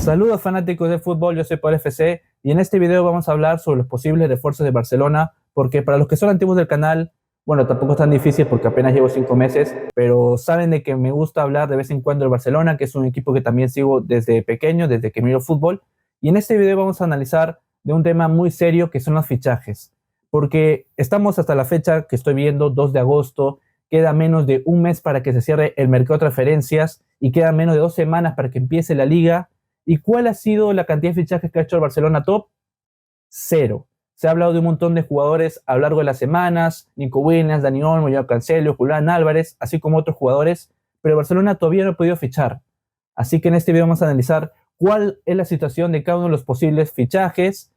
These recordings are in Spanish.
Saludos fanáticos de fútbol, yo soy Paul FC y en este video vamos a hablar sobre los posibles refuerzos de Barcelona, porque para los que son antiguos del canal, bueno, tampoco es tan difícil porque apenas llevo 5 meses, pero saben de que me gusta hablar de vez en cuando del Barcelona, que es un equipo que también sigo desde pequeño, desde que miro fútbol, y en este video vamos a analizar de un tema muy serio que son los fichajes, porque estamos hasta la fecha que estoy viendo, 2 de agosto, queda menos de un mes para que se cierre el mercado de transferencias y quedan menos de 2 semanas para que empiece la liga. ¿Y cuál ha sido la cantidad de fichajes que ha hecho el Barcelona top? Cero. Se ha hablado de un montón de jugadores a lo largo de las semanas, Nico Williams, Dani Olmo, Joao Cancelo, Julián Álvarez, así como otros jugadores, pero el Barcelona todavía no ha podido fichar. Así que en este video vamos a analizar cuál es la situación de cada uno de los posibles fichajes,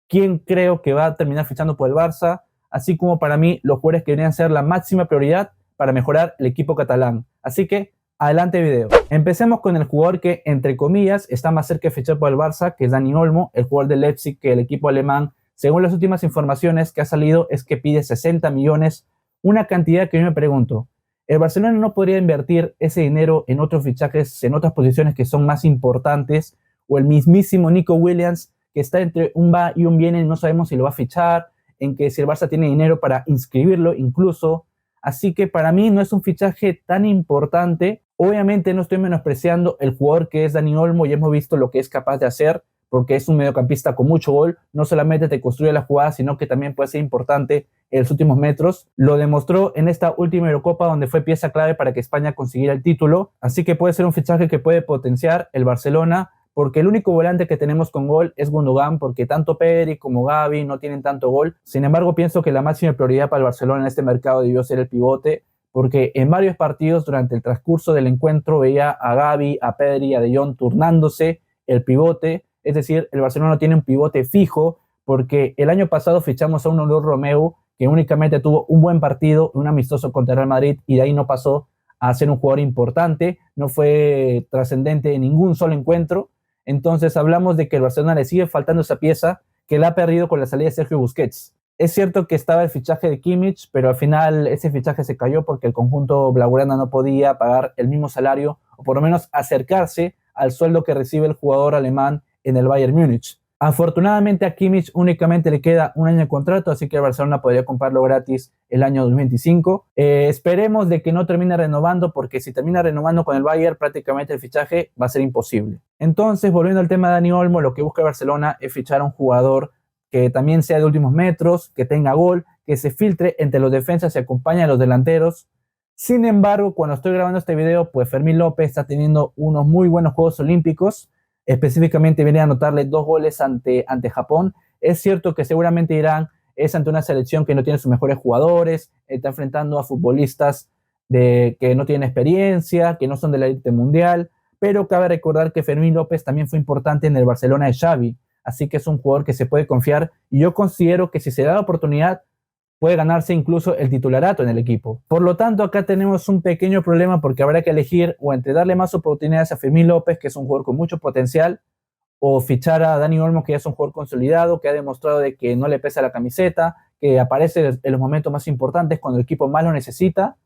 quién creo que va a terminar fichando por el Barça, así como para mí los jugadores que deberían ser la máxima prioridad para mejorar el equipo catalán. Así que adelante video. Empecemos con el jugador que, entre comillas, está más cerca de fichar por el Barça, que es Dani Olmo, el jugador del Leipzig, que el equipo alemán, según las últimas informaciones que ha salido, es que pide 60 millones, una cantidad que yo me pregunto, ¿el Barcelona no podría invertir ese dinero en otros fichajes, en otras posiciones que son más importantes? O el mismísimo Nico Williams, que está entre un va y un viene y no sabemos si lo va a fichar, en que si el Barça tiene dinero para inscribirlo incluso. Así que para mí no es un fichaje tan importante. Obviamente no estoy menospreciando el jugador que es Dani Olmo, y hemos visto lo que es capaz de hacer, porque es un mediocampista con mucho gol, no solamente te construye la jugada, sino que también puede ser importante en los últimos metros. Lo demostró en esta última Eurocopa, donde fue pieza clave para que España consiguiera el título, así que puede ser un fichaje que puede potenciar el Barcelona, porque el único volante que tenemos con gol es Gundogan, porque tanto Pedri como Gavi no tienen tanto gol. Sin embargo, pienso que la máxima prioridad para el Barcelona en este mercado debió ser el pivote, porque en varios partidos durante el transcurso del encuentro veía a Gavi, a Pedri, a De Jong turnándose el pivote. Es decir, el Barcelona no tiene un pivote fijo, porque el año pasado fichamos a un Oriol Romeu que únicamente tuvo un buen partido, un amistoso contra el Real Madrid, y de ahí no pasó a ser un jugador importante, no fue trascendente en ningún solo encuentro. Entonces hablamos de que el Barcelona le sigue faltando esa pieza que la ha perdido con la salida de Sergio Busquets. Es cierto que estaba el fichaje de Kimmich, pero al final ese fichaje se cayó porque el conjunto blaugrana no podía pagar el mismo salario, o por lo menos acercarse al sueldo que recibe el jugador alemán en el Bayern Múnich. Afortunadamente a Kimmich únicamente le queda un año de contrato, así que el Barcelona podría comprarlo gratis el año 2025. Esperemos de que no termine renovando, porque si termina renovando con el Bayern, prácticamente el fichaje va a ser imposible. Entonces, volviendo al tema de Dani Olmo, lo que busca el Barcelona es fichar a un jugador que también sea de últimos metros, que tenga gol, que se filtre entre los defensas y acompañe a los delanteros. Sin embargo, cuando estoy grabando este video, pues Fermín López está teniendo unos muy buenos Juegos Olímpicos. Específicamente viene a anotarle 2 goles ante Japón. Es cierto que seguramente Irán es ante una selección que no tiene sus mejores jugadores, está enfrentando a futbolistas que no tienen experiencia, que no son de la élite mundial, pero cabe recordar que Fermín López también fue importante en el Barcelona de Xavi, así que es un jugador que se puede confiar, y yo considero que si se da la oportunidad puede ganarse incluso el titularato en el equipo. Por lo tanto, acá tenemos un pequeño problema, porque habrá que elegir o entre darle más oportunidades a Fermín López, que es un jugador con mucho potencial, o fichar a Dani Olmo, que ya es un jugador consolidado, que ha demostrado de que no le pesa la camiseta, que aparece en los momentos más importantes cuando el equipo más lo necesita,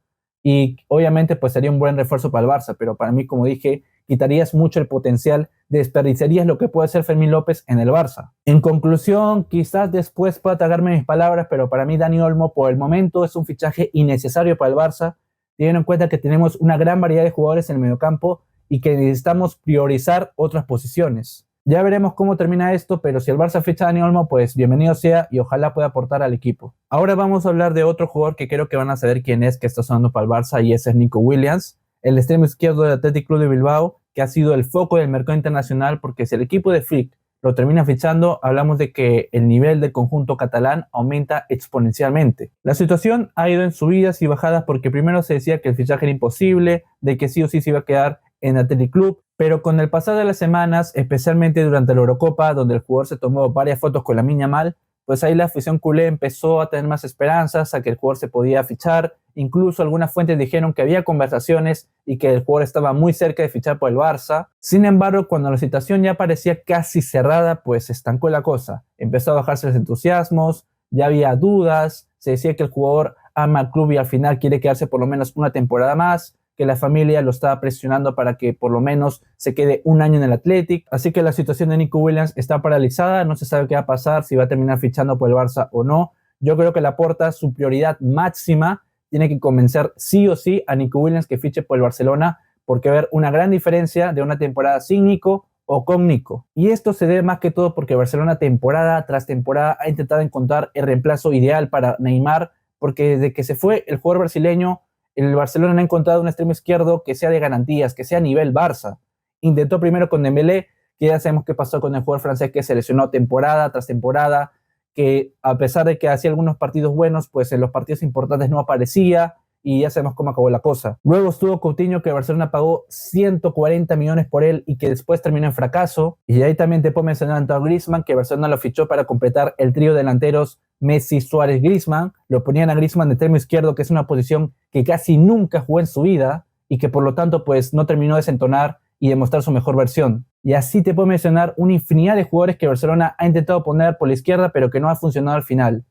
y obviamente pues sería un buen refuerzo para el Barça, pero para mí, como dije, quitarías mucho el potencial, desperdiciarías lo que puede ser Fermín López en el Barça. En conclusión, quizás después pueda tragarme mis palabras, pero para mí Dani Olmo por el momento es un fichaje innecesario para el Barça, teniendo en cuenta que tenemos una gran variedad de jugadores en el mediocampo y que necesitamos priorizar otras posiciones. Ya veremos cómo termina esto, pero si el Barça ficha a Dani Olmo, pues bienvenido sea y ojalá pueda aportar al equipo. Ahora vamos a hablar de otro jugador que creo que van a saber quién es, que está sonando para el Barça, y ese es Nico Williams, el extremo izquierdo del Athletic Club de Bilbao, que ha sido el foco del mercado internacional, porque si el equipo de Flick lo termina fichando, hablamos de que el nivel del conjunto catalán aumenta exponencialmente. La situación ha ido en subidas y bajadas, porque primero se decía que el fichaje era imposible, de que sí o sí se iba a quedar en Athletic Club, pero con el pasar de las semanas, especialmente durante la Eurocopa, donde el jugador se tomó varias fotos con Lamine Yamal, pues ahí la afición culé empezó a tener más esperanzas a que el jugador se podía fichar. Incluso algunas fuentes dijeron que había conversaciones y que el jugador estaba muy cerca de fichar por el Barça. Sin embargo, cuando la situación ya parecía casi cerrada, pues se estancó la cosa. Empezó a bajarse los entusiasmos, ya había dudas, se decía que el jugador ama al club y al final quiere quedarse por lo menos una temporada más, que la familia lo está presionando para que por lo menos se quede un año en el Athletic. Así que la situación de Nico Williams está paralizada, no se sabe qué va a pasar, si va a terminar fichando por el Barça o no. Yo creo que Laporta, su prioridad máxima, tiene que convencer sí o sí a Nico Williams que fiche por el Barcelona, porque va a haber una gran diferencia de una temporada sin Nico o con Nico. Y esto se debe más que todo porque Barcelona temporada tras temporada ha intentado encontrar el reemplazo ideal para Neymar, porque desde que se fue el jugador brasileño, el Barcelona no ha encontrado un extremo izquierdo que sea de garantías, que sea a nivel Barça. Intentó primero con Dembélé, que ya sabemos qué pasó con el jugador francés que se lesionó temporada tras temporada, que a pesar de que hacía algunos partidos buenos, pues en los partidos importantes no aparecía, y ya sabemos cómo acabó la cosa. Luego estuvo Coutinho, que Barcelona pagó 140 millones por él y que después terminó en fracaso. Y ahí también te puedo mencionar a Antoine Griezmann, que Barcelona lo fichó para completar el trío delanteros Messi, Suárez, Griezmann. Lo ponían a Griezmann de extremo izquierdo, que es una posición que casi nunca jugó en su vida y que por lo tanto pues no terminó de desentonar y demostrar su mejor versión. Y así te puedo mencionar una infinidad de jugadores que Barcelona ha intentado poner por la izquierda pero que no ha funcionado al final.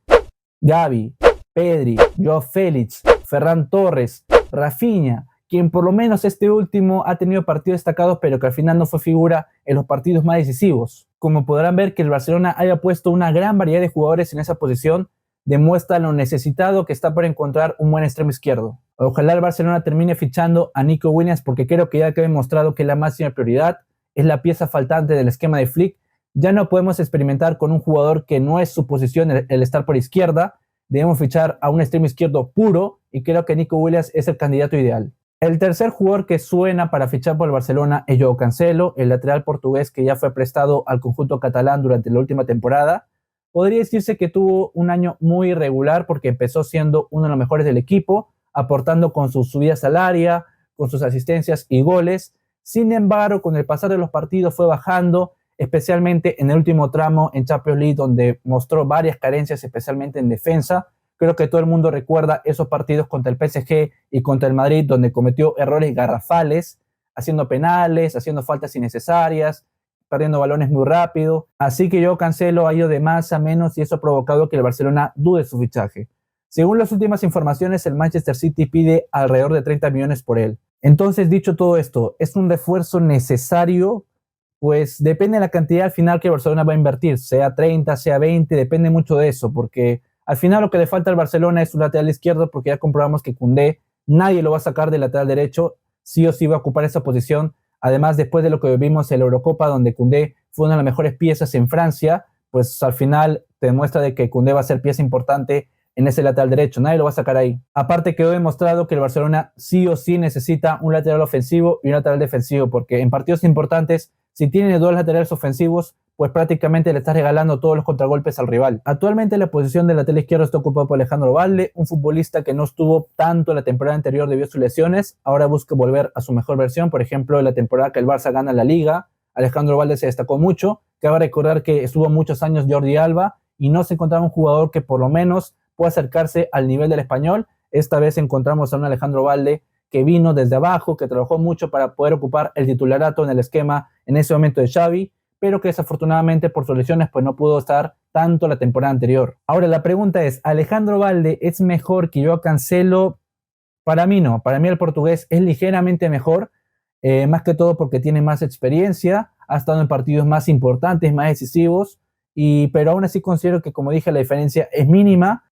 Gavi, Pedri, Joao Félix, Ferran Torres, Rafinha, quien por lo menos este último ha tenido partidos destacados pero que al final no fue figura en los partidos más decisivos. Como podrán ver, que el Barcelona haya puesto una gran variedad de jugadores en esa posición demuestra lo necesitado que está para encontrar un buen extremo izquierdo. Ojalá el Barcelona termine fichando a Nico Williams, porque creo que ya quedó demostrado que la máxima prioridad es la pieza faltante del esquema de Flick. Ya no podemos experimentar con un jugador que no es su posición el estar por izquierda. Debemos fichar a un extremo izquierdo puro y creo que Nico Williams es el candidato ideal. El tercer jugador que suena para fichar por el Barcelona es Joao Cancelo, el lateral portugués que ya fue prestado al conjunto catalán durante la última temporada. Podría decirse que tuvo un año muy irregular porque empezó siendo uno de los mejores del equipo, aportando con sus subidas al área, con sus asistencias y goles. Sin embargo, con el pasar de los partidos fue bajando, especialmente en el último tramo en Champions League, donde mostró varias carencias, especialmente en defensa. Creo que todo el mundo recuerda esos partidos contra el PSG y contra el Madrid, donde cometió errores garrafales, haciendo penales, haciendo faltas innecesarias, perdiendo balones muy rápido. Así que Joao Cancelo ha ido de más a menos y eso ha provocado que el Barcelona dude su fichaje. Según las últimas informaciones, el Manchester City pide alrededor de 30 millones por él. Entonces, dicho todo esto, ¿es un refuerzo necesario? Pues depende de la cantidad al final que Barcelona va a invertir, sea 30, sea 20, depende mucho de eso, porque al final lo que le falta al Barcelona es un lateral izquierdo, porque ya comprobamos que Koundé nadie lo va a sacar del lateral derecho, sí o sí va a ocupar esa posición. Además, después de lo que vimos en la Eurocopa, donde Koundé fue una de las mejores piezas en Francia, pues al final te demuestra de que Koundé va a ser pieza importante en ese lateral derecho, nadie lo va a sacar ahí. Aparte, quedó demostrado que el Barcelona sí o sí necesita un lateral ofensivo y un lateral defensivo, porque en partidos importantes, si tiene dos laterales ofensivos, pues prácticamente le estás regalando todos los contragolpes al rival. Actualmente la posición del lateral izquierdo está ocupada por Alejandro Balde, un futbolista que no estuvo tanto la temporada anterior debido a sus lesiones, ahora busca volver a su mejor versión. Por ejemplo, en la temporada que el Barça gana la Liga, Alejandro Balde se destacó mucho. Cabe recordar que estuvo muchos años Jordi Alba y no se encontraba un jugador que por lo menos pueda acercarse al nivel del español. Esta vez encontramos a un Alejandro Balde que vino desde abajo, que trabajó mucho para poder ocupar el titularato en el esquema en ese momento de Xavi, pero que desafortunadamente por sus lesiones pues no pudo estar tanto la temporada anterior. Ahora la pregunta es, ¿Alejandro Balde es mejor que Joao Cancelo? Para mí no, para mí el portugués es ligeramente mejor, más que todo porque tiene más experiencia, ha estado en partidos más importantes, más decisivos, pero aún así considero que, como dije, la diferencia es mínima.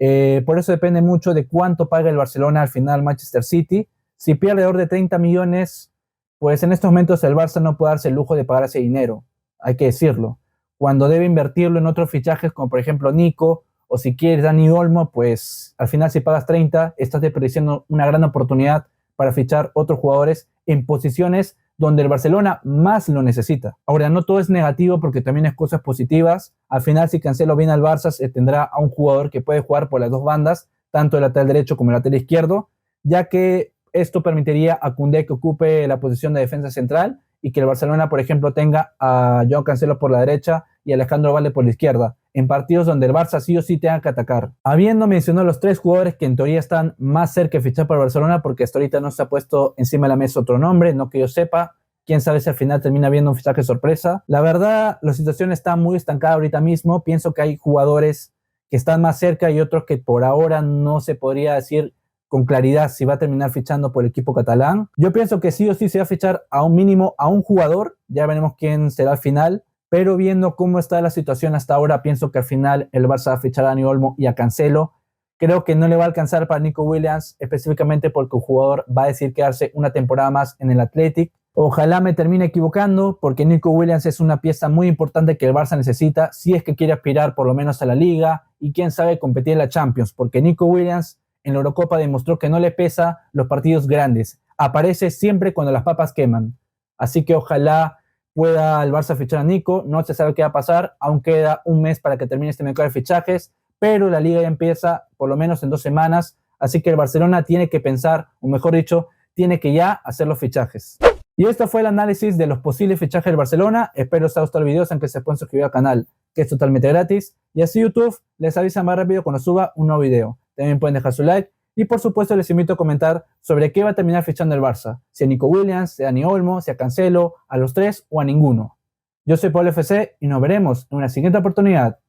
Por eso depende mucho de cuánto paga el Barcelona al final Manchester City. Si pierde alrededor de 30 millones, pues en estos momentos el Barça no puede darse el lujo de pagar ese dinero, hay que decirlo. Cuando debe invertirlo en otros fichajes, como por ejemplo Nico, o si quieres Dani Olmo, pues al final si pagas 30, estás desperdiciando una gran oportunidad para fichar otros jugadores en posiciones donde el Barcelona más lo necesita. Ahora, no todo es negativo porque también hay cosas positivas. Al final, si Cancelo viene al Barça, se tendrá a un jugador que puede jugar por las dos bandas, tanto el lateral derecho como el lateral izquierdo, ya que esto permitiría a Koundé que ocupe la posición de defensa central y que el Barcelona, por ejemplo, tenga a Joao Cancelo por la derecha y a Alejandro Balde por la izquierda, en partidos donde el Barça sí o sí tenga que atacar. Habiendo mencionado los tres jugadores que en teoría están más cerca de fichar para Barcelona, porque hasta ahorita no se ha puesto encima de la mesa otro nombre, no que yo sepa, quién sabe si al final termina viendo un fichaje sorpresa. La verdad, la situación está muy estancada ahorita mismo. Pienso que hay jugadores que están más cerca y otros que por ahora no se podría decir con claridad si va a terminar fichando por el equipo catalán. Yo pienso que sí o sí se va a fichar a un mínimo a un jugador, ya veremos quién será al final, pero viendo cómo está la situación hasta ahora, pienso que al final el Barça va a fichar a Dani Olmo y a Cancelo. Creo que no le va a alcanzar para Nico Williams, específicamente porque el jugador va a decidir quedarse una temporada más en el Athletic. Ojalá me termine equivocando, porque Nico Williams es una pieza muy importante que el Barça necesita si es que quiere aspirar por lo menos a la Liga y quién sabe competir en la Champions, porque Nico Williams en la Eurocopa demostró que no le pesa los partidos grandes, aparece siempre cuando las papas queman. Así que ojalá pueda el Barça fichar a Nico, no se sabe qué va a pasar, aún queda un mes para que termine este mercado de fichajes, pero la Liga ya empieza por lo menos en 2 semanas, así que el Barcelona tiene que pensar, o mejor dicho, tiene que ya hacer los fichajes. Y esto fue el análisis de los posibles fichajes del Barcelona. Espero os haya gustado el video, aunque se pueden suscribir al canal, que es totalmente gratis. Y así YouTube les avisa más rápido cuando suba un nuevo video. También pueden dejar su like. Y por supuesto les invito a comentar sobre qué va a terminar fichando el Barça. Si a Nico Williams, si a Dani Olmo, si a Cancelo, a los 3 o a ninguno. Yo soy Pablo FC y nos veremos en una siguiente oportunidad.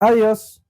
Adiós.